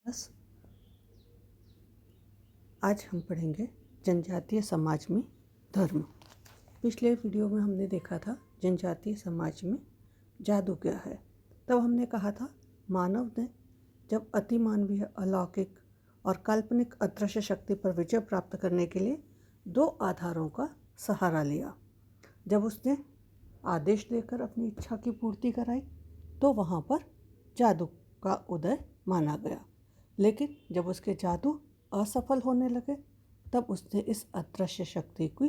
बस आज हम पढ़ेंगे जनजातीय समाज में धर्म। पिछले वीडियो में हमने देखा था जनजातीय समाज में जादू क्या है। तब हमने कहा था मानव ने जब अतिमानवीय, अलौकिक और काल्पनिक अदृश्य शक्ति पर विजय प्राप्त करने के लिए दो आधारों का सहारा लिया। जब उसने आदेश देकर अपनी इच्छा की पूर्ति कराई तो वहाँ पर जादू का उदय माना गया। लेकिन जब उसके जादू असफल होने लगे तब उसने इस अदृश्य शक्ति की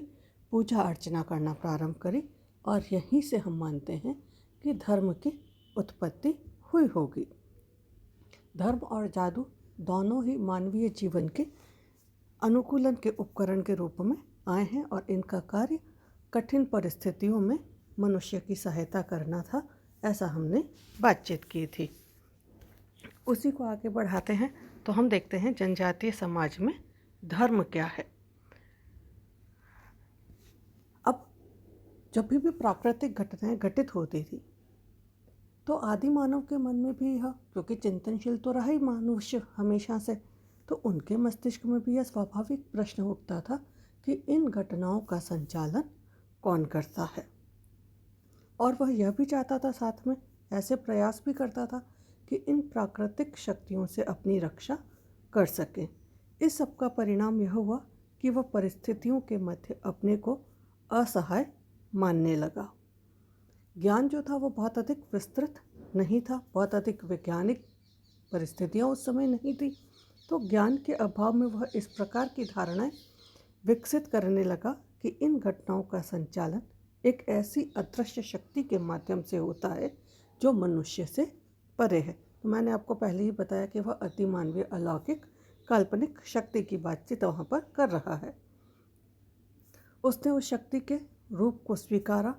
पूजा अर्चना करना प्रारंभ करी और यहीं से हम मानते हैं कि धर्म की उत्पत्ति हुई होगी। धर्म और जादू दोनों ही मानवीय जीवन के अनुकूलन के उपकरण के रूप में आए हैं और इनका कार्य कठिन परिस्थितियों में मनुष्य की सहायता करना था। ऐसा हमने बातचीत की थी। उसी को आगे बढ़ाते हैं तो हम देखते हैं जनजातीय समाज में धर्म क्या है। अब जब भी प्राकृतिक घटनाएं घटित होती थी तो आदि मानव के मन में भी यह, क्योंकि चिंतनशील तो रहा ही मनुष्य हमेशा से, तो उनके मस्तिष्क में भी यह स्वाभाविक प्रश्न उठता था कि इन घटनाओं का संचालन कौन करता है। और वह यह भी चाहता था, साथ में ऐसे प्रयास भी करता था कि इन प्राकृतिक शक्तियों से अपनी रक्षा कर सकें। इस सब का परिणाम यह हुआ कि वह परिस्थितियों के मध्य अपने को असहाय मानने लगा। ज्ञान जो था वो बहुत अधिक विस्तृत नहीं था, बहुत अधिक वैज्ञानिक परिस्थितियाँ उस समय नहीं थी, तो ज्ञान के अभाव में वह इस प्रकार की धारणाएं विकसित करने लगा कि इन घटनाओं का संचालन एक ऐसी अदृश्य शक्ति के माध्यम से होता है जो मनुष्य से परे है। तो मैंने आपको पहले ही बताया कि वह अतिमानवीय, अलौकिक, काल्पनिक शक्ति की बातचीत वहाँ पर कर रहा है। उसने उस शक्ति के रूप को स्वीकारा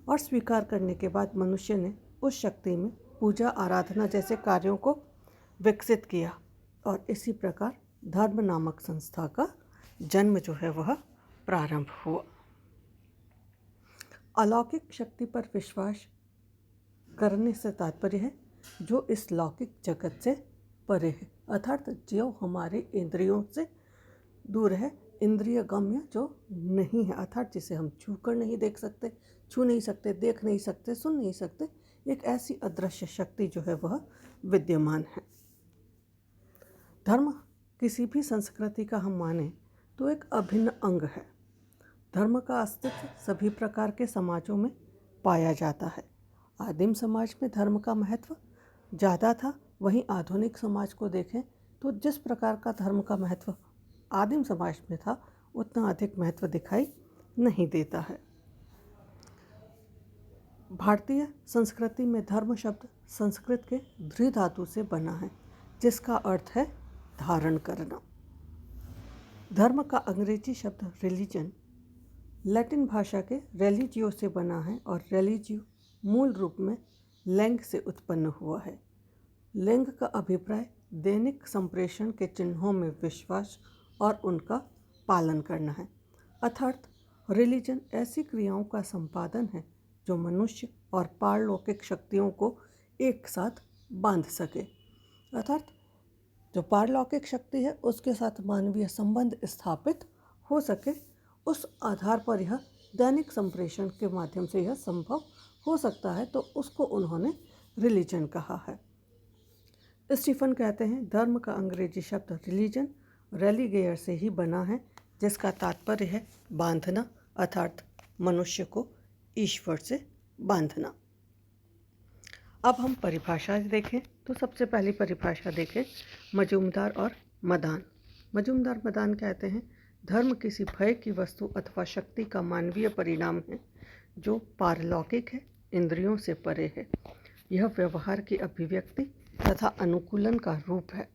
और स्वीकार करने के बाद मनुष्य ने उस शक्ति में पूजा आराधना जैसे कार्यों को विकसित किया और इसी प्रकार धर्म नामक संस्था का जन्म जो है वह प्रारंभ हुआ। अलौकिक शक्ति पर विश्वास करने से तात्पर्य है जो इस लौकिक जगत से परे है, अर्थात जो हमारे इंद्रियों से दूर है, इंद्रिय गम्य जो नहीं है, अर्थात जिसे हम छू कर नहीं देख सकते, छू नहीं सकते, देख नहीं सकते, सुन नहीं सकते, एक ऐसी अदृश्य शक्ति जो है वह विद्यमान है। धर्म किसी भी संस्कृति का हम माने तो एक अभिन्न अंग है। धर्म का अस्तित्व सभी प्रकार के समाजों में पाया जाता है। आदिम समाज में धर्म का महत्व ज़्यादा था, वहीं आधुनिक समाज को देखें तो जिस प्रकार का धर्म का महत्व आदिम समाज में था उतना अधिक महत्व दिखाई नहीं देता है। भारतीय संस्कृति में धर्म शब्द संस्कृत के धृ धातु से बना है जिसका अर्थ है धारण करना। धर्म का अंग्रेजी शब्द रिलीजन लैटिन भाषा के रेलिजियो से बना है और रेलिजियो मूल रूप में लिंग से उत्पन्न हुआ है। लिंग का अभिप्राय दैनिक संप्रेषण के चिन्हों में विश्वास और उनका पालन करना है, अर्थात रिलीजन ऐसी क्रियाओं का संपादन है जो मनुष्य और पारलौकिक शक्तियों को एक साथ बांध सके, अर्थात जो पारलौकिक शक्ति है उसके साथ मानवीय संबंध स्थापित हो सके। उस आधार पर यह दैनिक संप्रेषण के माध्यम से यह संभव हो सकता है, तो उसको उन्होंने रिलीजन कहा है। स्टीफन कहते हैं धर्म का अंग्रेजी शब्द रिलीजन रेलीगेयर से ही बना है जिसका तात्पर्य है बांधना, अर्थात मनुष्य को ईश्वर से बांधना। अब हम परिभाषा देखें तो सबसे पहली परिभाषा देखें मजूमदार और मदान। मजूमदार मदान कहते हैं धर्म किसी भय की वस्तु अथवा शक्ति का मानवीय परिणाम है जो पारलौकिक है, इंद्रियों से परे है। यह व्यवहार की अभिव्यक्ति तथा अनुकूलन का रूप है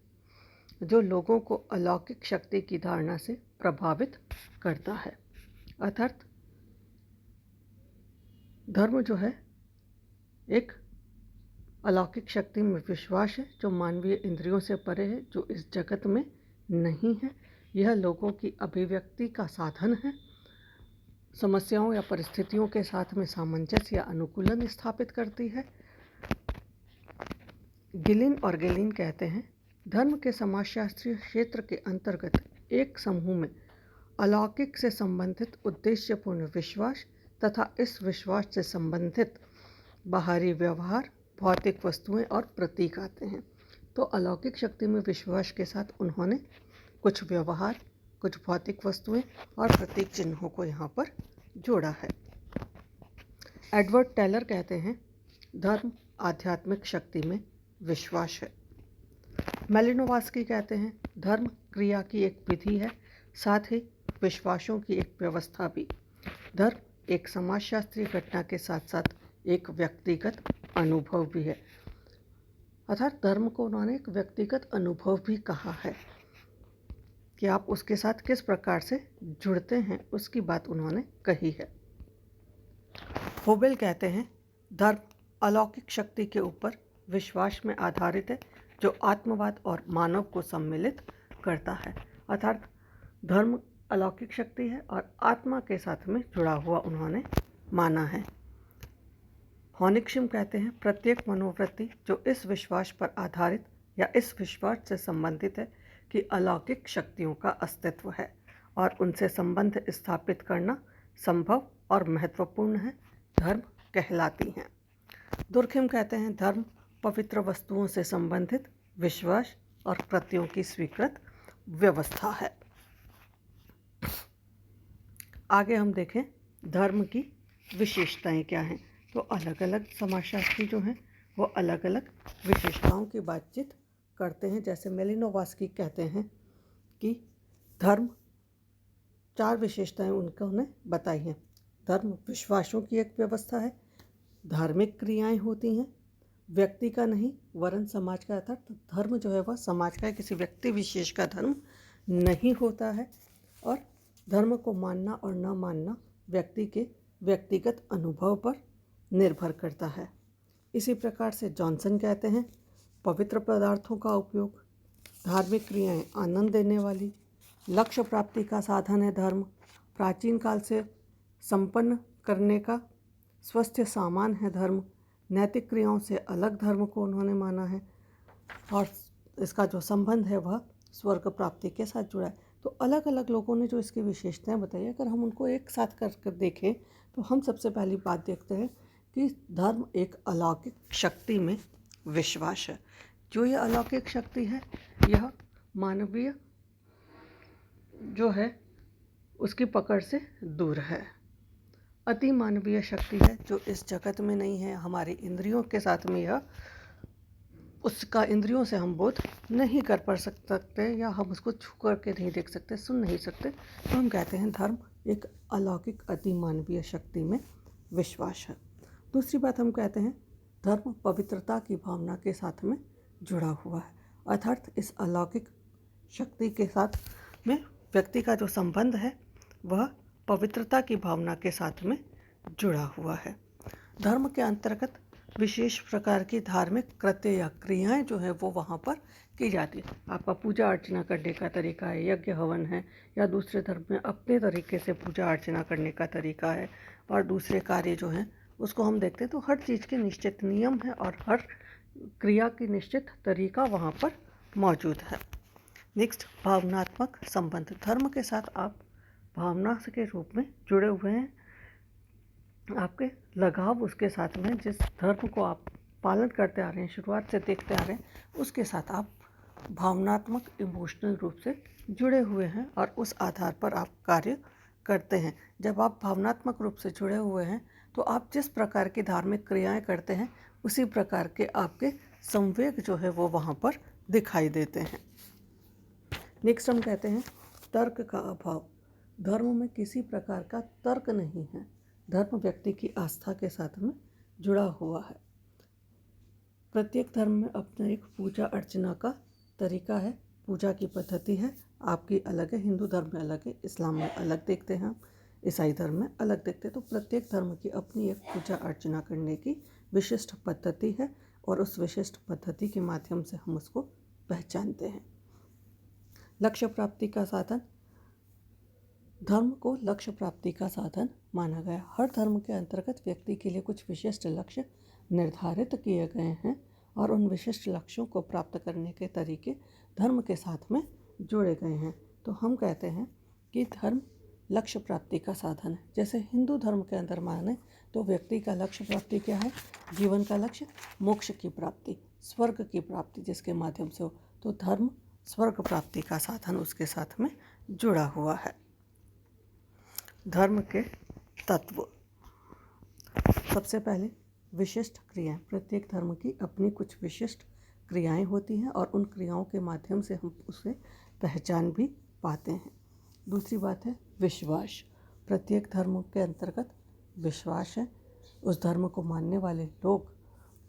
जो लोगों को अलौकिक शक्ति की धारणा से प्रभावित करता है, अर्थात धर्म जो है एक अलौकिक शक्ति में विश्वास है जो मानवीय इंद्रियों से परे है, जो इस जगत में नहीं है। यह लोगों की अभिव्यक्ति का साधन है, समस्याओं या परिस्थितियों के साथ में सामंजस्य या अनुकूलन स्थापित करती है। गिलिन और गेलिन कहते हैं धर्म के समाजशास्त्रीय क्षेत्र के अंतर्गत एक समूह में अलौकिक से संबंधित उद्देश्यपूर्ण विश्वास तथा इस विश्वास से संबंधित बाहरी व्यवहार, भौतिक वस्तुएं और प्रतीक आते हैं। तो अलौकिक शक्ति में विश्वास के साथ उन्होंने कुछ व्यवहार, कुछ भौतिक वस्तुएं और प्रतीक चिन्हों को यहाँ पर जोड़ा है। एडवर्ड टेलर कहते हैं, धर्म आध्यात्मिक शक्ति में विश्वास है। मेलिनोवस्की कहते हैं, धर्म क्रिया की एक विधि है, साथ ही विश्वासों की एक व्यवस्था भी। धर्म एक समाजशास्त्रीय घटना के साथ साथ एक व्यक्तिगत अनुभव भी है। अर्थात धर्म को उन्होंने एक व्यक्तिगत अनुभव भी कहा है कि आप उसके साथ किस प्रकार से जुड़ते हैं, उसकी बात उन्होंने कही है। होबेल कहते हैं, धर्म अलौकिक शक्ति के ऊपर विश्वास में आधारित है जो आत्मवाद और मानव को सम्मिलित करता है। अर्थात धर्म अलौकिक शक्ति है और आत्मा के साथ में जुड़ा हुआ उन्होंने माना है। हॉनिक्सिम कहते हैं, प्रत्येक मनोवृत्ति जो इस विश्वास पर आधारित या इस विश्वास से संबंधित है कि अलौकिक शक्तियों का अस्तित्व है और उनसे संबंध स्थापित करना संभव और महत्वपूर्ण है, धर्म कहलाती हैं। दुर्खिम कहते हैं, धर्म पवित्र वस्तुओं से संबंधित विश्वास और कृत्यों की स्वीकृत व्यवस्था है। आगे हम देखें धर्म की विशेषताएं क्या हैं। तो अलग अलग समाजशास्त्री जो हैं वो अलग अलग विशेषताओं की बातचीत करते हैं। जैसे मेलिनोवस्की कहते हैं कि धर्म 4 विशेषताएं उन्होंने बताई हैं। धर्म विश्वासों की एक व्यवस्था है, धार्मिक क्रियाएं होती हैं, व्यक्ति का नहीं वरन समाज का। अर्थात धर्म जो है वह समाज का, किसी व्यक्ति विशेष का धर्म नहीं होता है और धर्म को मानना और न मानना व्यक्ति के व्यक्तिगत अनुभव पर निर्भर करता है। इसी प्रकार से जॉनसन कहते हैं, पवित्र पदार्थों का उपयोग, धार्मिक क्रियाएं आनंद देने वाली, लक्ष्य प्राप्ति का साधन है धर्म, प्राचीन काल से संपन्न करने का स्वस्थ सामान है धर्म, नैतिक क्रियाओं से अलग धर्म को उन्होंने माना है और इसका जो संबंध है वह स्वर्ग प्राप्ति के साथ जुड़ा है। तो अलग अलग लोगों ने जो इसकी विशेषताएं बताई, अगर हम उनको एक साथ कर देखें तो हम सबसे पहली बात देखते हैं कि धर्म एक अलौकिक शक्ति में विश्वास है। जो यह अलौकिक शक्ति है यह मानवीय जो है उसकी पकड़ से दूर है, अति मानवीय शक्ति है जो इस जगत में नहीं है। हमारी इंद्रियों के साथ में यह उसका इंद्रियों से हम बोध नहीं कर पा सकते या हम उसको छू करके नहीं देख सकते, सुन नहीं सकते। तो हम कहते हैं धर्म एक अलौकिक अति मानवीय शक्ति में विश्वास है। दूसरी बात हम कहते हैं धर्म पवित्रता की भावना के साथ में जुड़ा हुआ है। अर्थात इस अलौकिक शक्ति के साथ में व्यक्ति का जो संबंध है वह पवित्रता की भावना के साथ में जुड़ा हुआ है। धर्म के अंतर्गत विशेष प्रकार की धार्मिक कृत्य या क्रियाएं जो है वो वहाँ पर की जाती है। आपका पूजा अर्चना करने का तरीका है, यज्ञ हवन है, या दूसरे धर्म में अपने तरीके से पूजा अर्चना करने का तरीका है और दूसरे कार्य जो हैं उसको हम देखते हैं। तो हर चीज़ के निश्चित नियम है और हर क्रिया की निश्चित तरीका वहाँ पर मौजूद है। नेक्स्ट, भावनात्मक संबंध। धर्म के साथ आप भावना के रूप में जुड़े हुए हैं, आपके लगाव उसके साथ में, जिस धर्म को आप पालन करते आ रहे हैं, शुरुआत से देखते आ रहे हैं, उसके साथ आप भावनात्मक इमोशनल रूप से जुड़े हुए हैं और उस आधार पर आप कार्य करते हैं। जब आप भावनात्मक रूप से जुड़े हुए हैं तो आप जिस प्रकार की धार्मिक क्रियाएं करते हैं उसी प्रकार के आपके संवेग जो है वो वहाँ पर दिखाई देते हैं। नेक्स्ट हम कहते हैं तर्क का अभाव। धर्म में किसी प्रकार का तर्क नहीं है। धर्म व्यक्ति की आस्था के साथ में जुड़ा हुआ है। प्रत्येक धर्म में अपना एक पूजा अर्चना का तरीका है, पूजा की पद्धति है। आपकी अलग है, हिंदू धर्म में अलग है, इस्लाम में अलग देखते हैं हम, ईसाई धर्म में अलग देखते हैं। तो प्रत्येक धर्म की अपनी एक पूजा अर्चना करने की विशिष्ट पद्धति है और उस विशिष्ट पद्धति के माध्यम से हम उसको पहचानते हैं। लक्ष्य प्राप्ति का साधन। धर्म को लक्ष्य प्राप्ति का साधन माना गया। हर धर्म के अंतर्गत व्यक्ति के लिए कुछ विशिष्ट लक्ष्य निर्धारित किए गए हैं और उन विशिष्ट लक्ष्यों को प्राप्त करने के तरीके धर्म के साथ में जोड़े गए हैं। तो हम कहते हैं कि धर्म लक्ष्य प्राप्ति का साधन है। जैसे हिंदू धर्म के अंदर माने तो व्यक्ति का लक्ष्य प्राप्ति क्या है? जीवन का लक्ष्य मोक्ष की प्राप्ति, स्वर्ग की प्राप्ति जिसके माध्यम से हो। तो धर्म स्वर्ग प्राप्ति का साधन उसके साथ में जुड़ा हुआ है। धर्म के तत्व, सबसे पहले विशिष्ट क्रियाएं। प्रत्येक धर्म की अपनी कुछ विशिष्ट क्रियाएं होती हैं और उन क्रियाओं के माध्यम से हम उसे पहचान भी पाते हैं। दूसरी बात है विश्वास। प्रत्येक धर्म के अंतर्गत विश्वास है। उस धर्म को मानने वाले लोग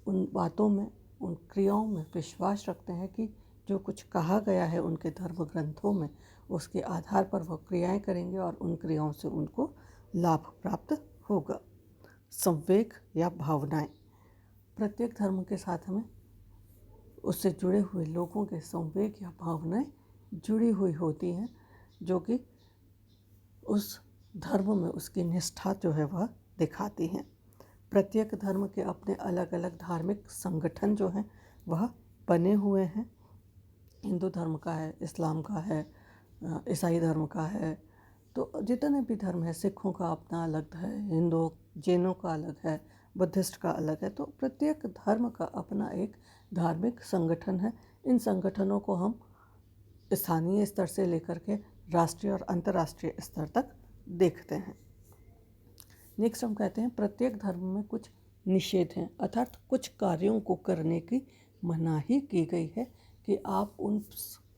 उन बातों में, उन क्रियाओं में विश्वास रखते हैं कि जो कुछ कहा गया है उनके धर्म ग्रंथों में, उसके आधार पर वह क्रियाएं करेंगे और उन क्रियाओं से उनको लाभ प्राप्त होगा। संवेग या भावनाएं। प्रत्येक धर्म के साथ में उससे जुड़े हुए लोगों के संवेग या भावनाएं जुड़ी हुई होती हैं, जो कि उस धर्म में उसकी निष्ठा जो है वह दिखाती हैं। प्रत्येक धर्म के अपने अलग अलग धार्मिक संगठन जो हैं वह बने हुए हैं। हिंदू धर्म का है, इस्लाम का है, ईसाई धर्म का है, तो जितने भी धर्म है, सिखों का अपना अलग है, हिंदू जैनों का अलग है, बुद्धिस्ट का अलग है। तो प्रत्येक धर्म का अपना एक धार्मिक संगठन है। इन संगठनों को हम स्थानीय स्तर से लेकर के राष्ट्रीय और अंतर्राष्ट्रीय स्तर तक देखते हैं। नेक्स्ट हम कहते हैं प्रत्येक धर्म में कुछ निषेध हैं, अर्थात कुछ कार्यों को करने की मनाही की गई है कि आप उन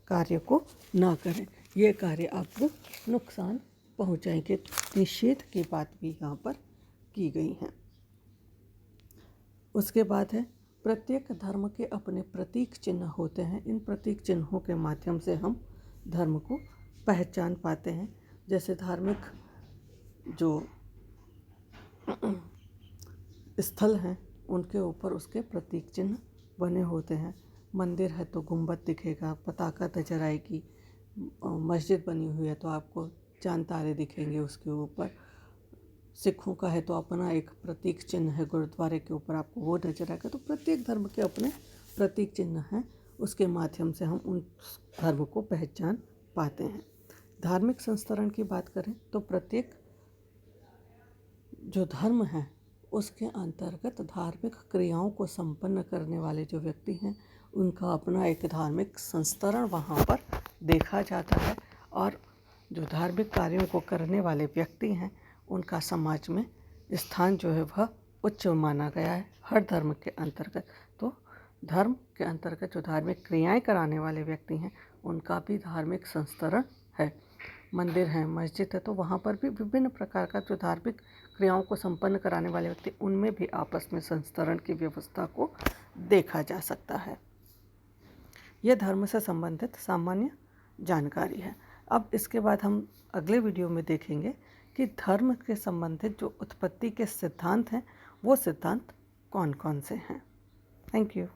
कार्य को ना करें, ये कार्य आपको नुकसान पहुंचाएंगे। तो निषेध की बात भी यहाँ पर की गई है। उसके बाद है प्रत्येक धर्म के अपने प्रतीक चिन्ह होते हैं। इन प्रतीक चिन्हों के माध्यम से हम धर्म को पहचान पाते हैं। जैसे धार्मिक जो स्थल हैं उनके ऊपर उसके प्रतीक चिन्ह बने होते हैं। मंदिर है तो गुंबद दिखेगा, पताका नजर आएगी। मस्जिद बनी हुई है तो आपको चांद तारे दिखेंगे उसके ऊपर। सिखों का है तो अपना एक प्रतीक चिन्ह है, गुरुद्वारे के ऊपर आपको वो नजर आएगा। तो प्रत्येक धर्म के अपने प्रतीक चिन्ह हैं, उसके माध्यम से हम उन धर्म को पहचान पाते हैं। धार्मिक संस्तरण की बात करें तो प्रत्येक जो धर्म है उसके अंतर्गत धार्मिक क्रियाओं को संपन्न करने वाले जो व्यक्ति हैं उनका अपना एक धार्मिक संस्तरण वहाँ पर देखा जाता है। और जो धार्मिक कार्यों को करने वाले व्यक्ति हैं उनका समाज में स्थान जो है वह उच्च माना गया है हर धर्म के अंतर्गत। तो धर्म के अंतर्गत जो धार्मिक क्रियाएं कराने वाले व्यक्ति हैं उनका भी धार्मिक संस्तरण है। मंदिर है, मस्जिद है, तो वहाँ पर भी विभिन्न प्रकार का जो धार्मिक क्रियाओं को संपन्न कराने वाले व्यक्ति, उनमें भी आपस में संस्तरण की व्यवस्था को देखा जा सकता है। यह धर्म से संबंधित सामान्य जानकारी है। अब इसके बाद हम अगले वीडियो में देखेंगे कि धर्म के संबंधित जो उत्पत्ति के सिद्धांत हैं वो सिद्धांत कौन कौन से हैं। Thank you.